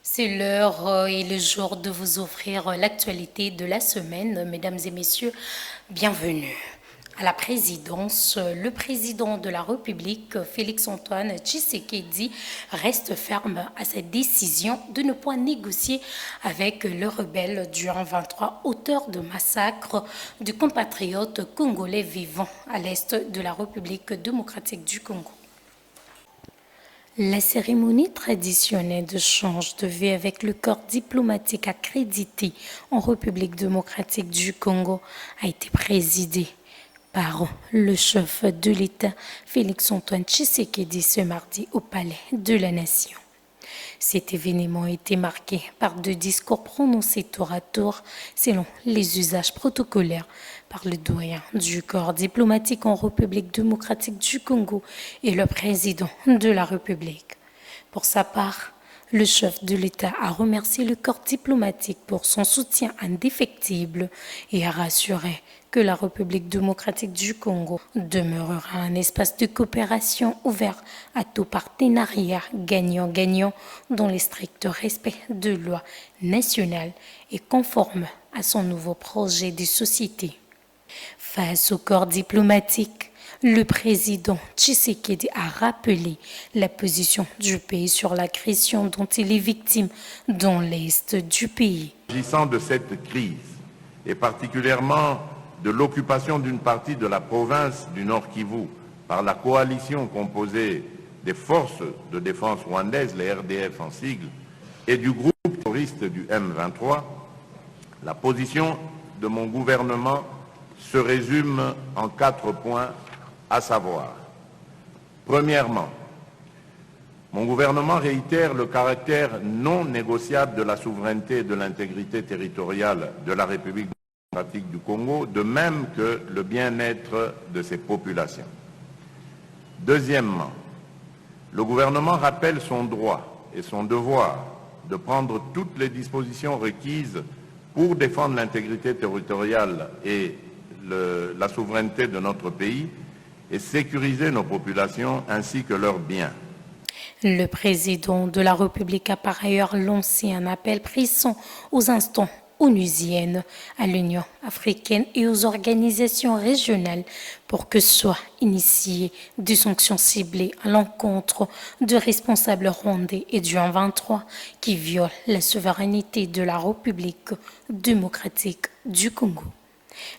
C'est l'heure et le jour de vous offrir l'actualité de la semaine. Mesdames et messieurs, bienvenue. À la présidence, le président de la République, Félix-Antoine Tshisekedi, reste ferme à sa décision de ne pas négocier avec le rebelle du 23, auteur de massacres de compatriotes congolais vivant à l'est de la République démocratique du Congo. La cérémonie traditionnelle de change de vie avec le corps diplomatique accrédité en République démocratique du Congo a été présidée par le chef de l'État, Félix-Antoine Tshisekedi, ce mardi au Palais de la Nation. Cet événement a été marqué par 2 discours prononcés tour à tour selon les usages protocolaires par le doyen du corps diplomatique en République démocratique du Congo et le président de la République. Pour sa part, le chef de l'État a remercié le corps diplomatique pour son soutien indéfectible et a rassuré que la République démocratique du Congo demeurera un espace de coopération ouvert à tout partenariat gagnant-gagnant dans le strict respect de lois nationales et conforme à son nouveau projet de société. Face au corps diplomatique, le président Tshisekedi a rappelé la position du pays sur l'agression dont il est victime dans l'est du pays. S'agissant de cette crise, et particulièrement de l'occupation d'une partie de la province du Nord Kivu par la coalition composée des forces de défense rwandaises, les RDF en sigle, et du groupe terroriste du M23, la position de mon gouvernement se résume en 4 points, à savoir, premièrement, mon gouvernement réitère le caractère non négociable de la souveraineté et de l'intégrité territoriale de la République démocratique du Congo, de même que le bien-être de ses populations. Deuxièmement, le gouvernement rappelle son droit et son devoir de prendre toutes les dispositions requises pour défendre l'intégrité territoriale et la souveraineté de notre pays et sécuriser nos populations ainsi que leurs biens. Le président de la République a par ailleurs lancé un appel pressant aux instances onusiennes, à l'Union africaine et aux organisations régionales pour que soient initiées des sanctions ciblées à l'encontre de responsables rwandais et du 23 qui violent la souveraineté de la République démocratique du Congo.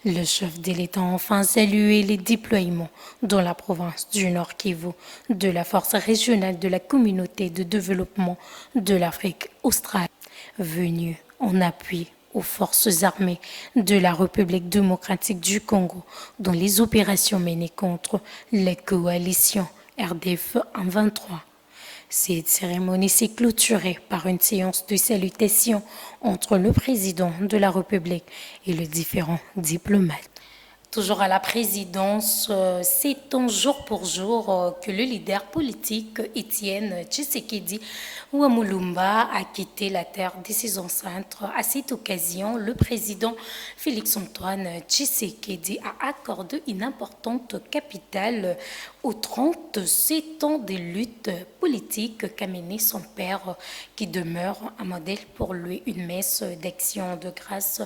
Le chef de l'État a enfin salué les déploiements dans la province du Nord Kivu de la force régionale de la communauté de développement de l'Afrique australe, venue en appui aux forces armées de la République démocratique du Congo dans les opérations menées contre les coalitions RDF 23. Cette cérémonie s'est clôturée par une séance de salutation entre le président de la République et les différents diplomates. Toujours à la présidence, c'est en jour pour jour que le leader politique Étienne Tshisekedi Ouamulumba a quitté la terre de ses ancêtres. À cette occasion, le président Félix-Antoine Tshisekedi a accordé une importante capitale aux 37 ans de lutte politique qu'a mené son père, qui demeure un modèle pour lui. Une messe d'action de grâce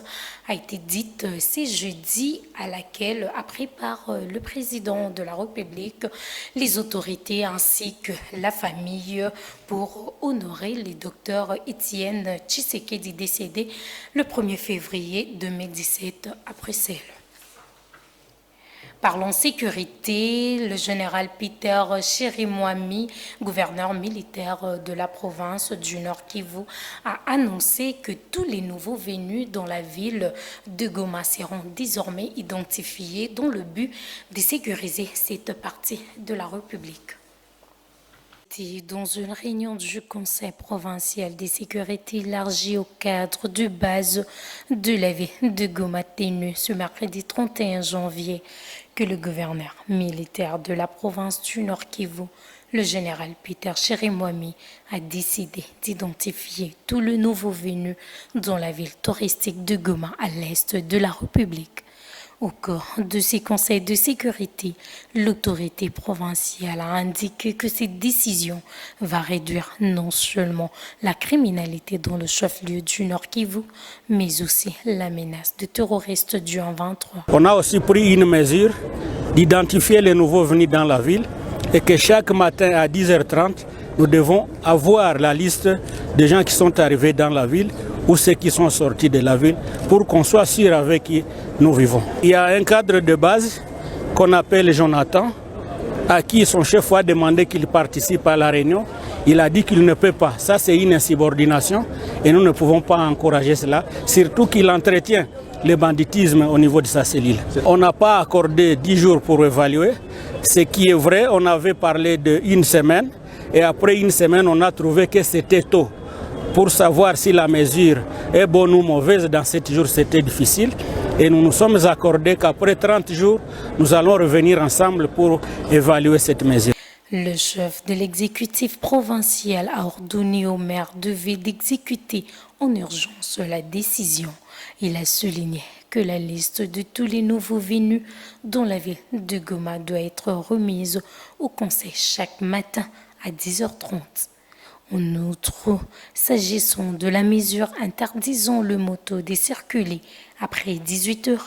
a été dite ce jeudi, à laquelle a pris part le président de la République, les autorités ainsi que la famille pour honorer le docteur Étienne Tshisekedi décédé le 1er février 2017 à Bruxelles. Parlons sécurité, le général Peter Chirimwami, gouverneur militaire de la province du Nord Kivu, a annoncé que tous les nouveaux venus dans la ville de Goma seront désormais identifiés dans le but de sécuriser cette partie de la République. Dans une réunion du Conseil provincial de sécurité élargie au cadre de base de la ville de Goma tenue ce mercredi 31 janvier, que le gouverneur militaire de la province du Nord Kivu, Le général Peter Chirimwami a décidé d'identifier tout le nouveau venu dans la ville touristique de Goma à l'est de la République. Au cours de ces conseils de sécurité, l'autorité provinciale a indiqué que cette décision va réduire non seulement la criminalité dans le chef-lieu du Nord Kivu, mais aussi la menace de terroristes du 23. On a aussi pris une mesure d'identifier les nouveaux venus dans la ville et que chaque matin à 10h30, nous devons avoir la liste des gens qui sont arrivés dans la ville ou ceux qui sont sortis de la ville pour qu'on soit sûr avec qui nous vivons. Il y a un cadre de base qu'on appelle Jonathan, à qui son chef a demandé qu'il participe à la réunion. Il a dit qu'il ne peut pas. Ça, c'est une insubordination et nous ne pouvons pas encourager cela, surtout qu'il entretient le banditisme au niveau de sa cellule. On n'a pas accordé 10 jours pour évaluer. Ce qui est vrai, on avait parlé d'une semaine et après une semaine, on a trouvé que c'était tôt. Pour savoir si la mesure est bonne ou mauvaise, dans 7 jours, c'était difficile. Et nous nous sommes accordés qu'après 30 jours, nous allons revenir ensemble pour évaluer cette mesure. Le chef de l'exécutif provincial a ordonné au maire de ville d'exécuter en urgence la décision. Il a souligné que la liste de tous les nouveaux venus dans la ville de Goma doit être remise au conseil chaque matin à 10h30. En outre, s'agissant de la mesure interdisant le moto de circuler après 18h,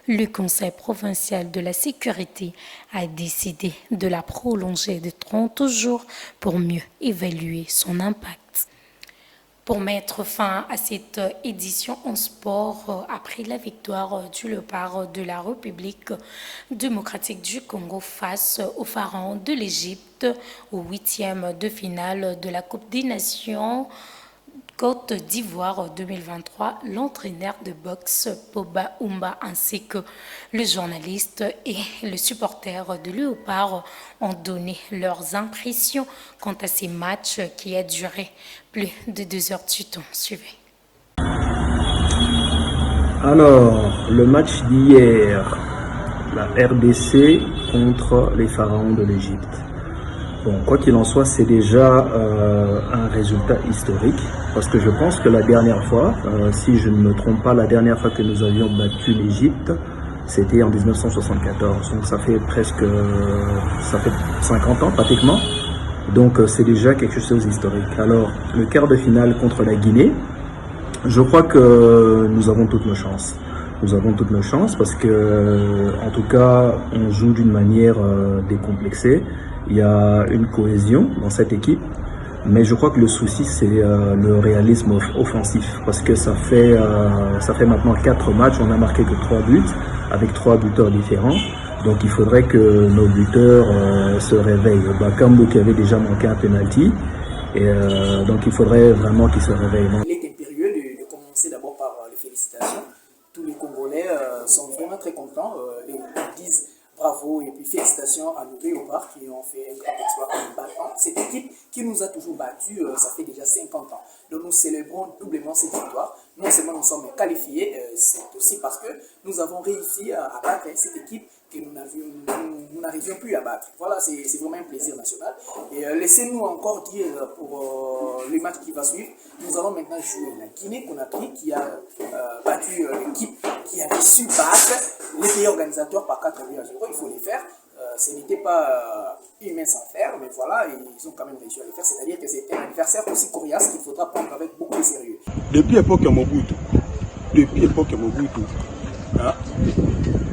le Conseil provincial de la sécurité a décidé de la prolonger de 30 jours pour mieux évaluer son impact. Pour mettre fin à cette édition en sport, après la victoire du Léopard de la République démocratique du Congo face au Pharaon de l'Égypte au 8e de finale de la Coupe des Nations Côte d'Ivoire 2023, l'entraîneur de boxe Poba Oumba ainsi que le journaliste et le supporter de Léopard ont donné leurs impressions quant à ces matchs qui a duré plus de 2 heures du temps. Suivez. Alors, le match d'hier, la RDC contre les pharaons de l'Égypte. Bon, quoi qu'il en soit, c'est déjà un résultat historique, parce que je pense que la dernière fois, si je ne me trompe pas, la dernière fois que nous avions battu l'Égypte, c'était en 1974. Donc ça fait 50 ans pratiquement. Donc c'est déjà quelque chose d'historique. Alors, le quart de finale contre la Guinée, je crois que nous avons toutes nos chances. Nous avons toutes nos chances parce que, en tout cas, on joue d'une manière décomplexée. Il y a une cohésion dans cette équipe, mais je crois que le souci c'est le réalisme offensif, parce que ça fait maintenant 4 matchs, on n'a marqué que 3 buts avec 3 buteurs différents. Donc il faudrait que nos buteurs se réveillent. Bakambu qui avait déjà manqué un penalty, et donc il faudrait vraiment qu'ils se réveillent. Il est impérieux de commencer d'abord par les félicitations. Tous les Congolais sont vraiment très contents. Ils disent bravo et puis félicitations à nos Léopards qui ont fait un grand exploit en battant cette équipe qui nous a toujours battus, ça fait déjà 50 ans. Donc nous célébrons doublement cette victoire. Non seulement nous sommes qualifiés, c'est aussi parce que nous avons réussi à battre cette équipe que nous n'arrivions plus à battre. Voilà, c'est vraiment un plaisir national. Et laissez-nous encore dire pour le match qui va suivre, nous allons maintenant jouer la Guinée-Conakry qui a battu l'équipe qui avait su battre les pays organisateurs par 4 buts à 0. Il faut les faire. Ce n'était pas une mince affaire, mais voilà, ils ont quand même réussi à le faire. C'est-à-dire que c'était un adversaire aussi coriace qu'il faudra prendre avec beaucoup de sérieux. Depuis l'époque de Mobutu,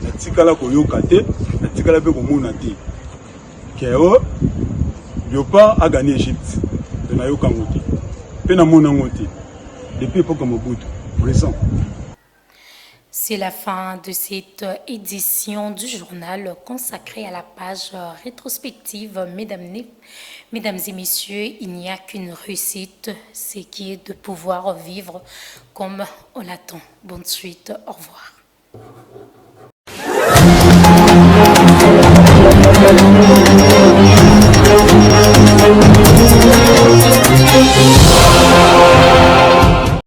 natikala koyoka te, natikala pe komona te. Keo, Léopard a gagné Égypte. De nayoka ngoti. Pe na mona ngoti. Depuis l'époque de Mobutu, présent. C'est la fin de cette édition du journal consacrée à la page rétrospective. Mesdames et messieurs, il n'y a qu'une réussite, c'est qui est de pouvoir vivre comme on l'attend. Bonne suite, au revoir.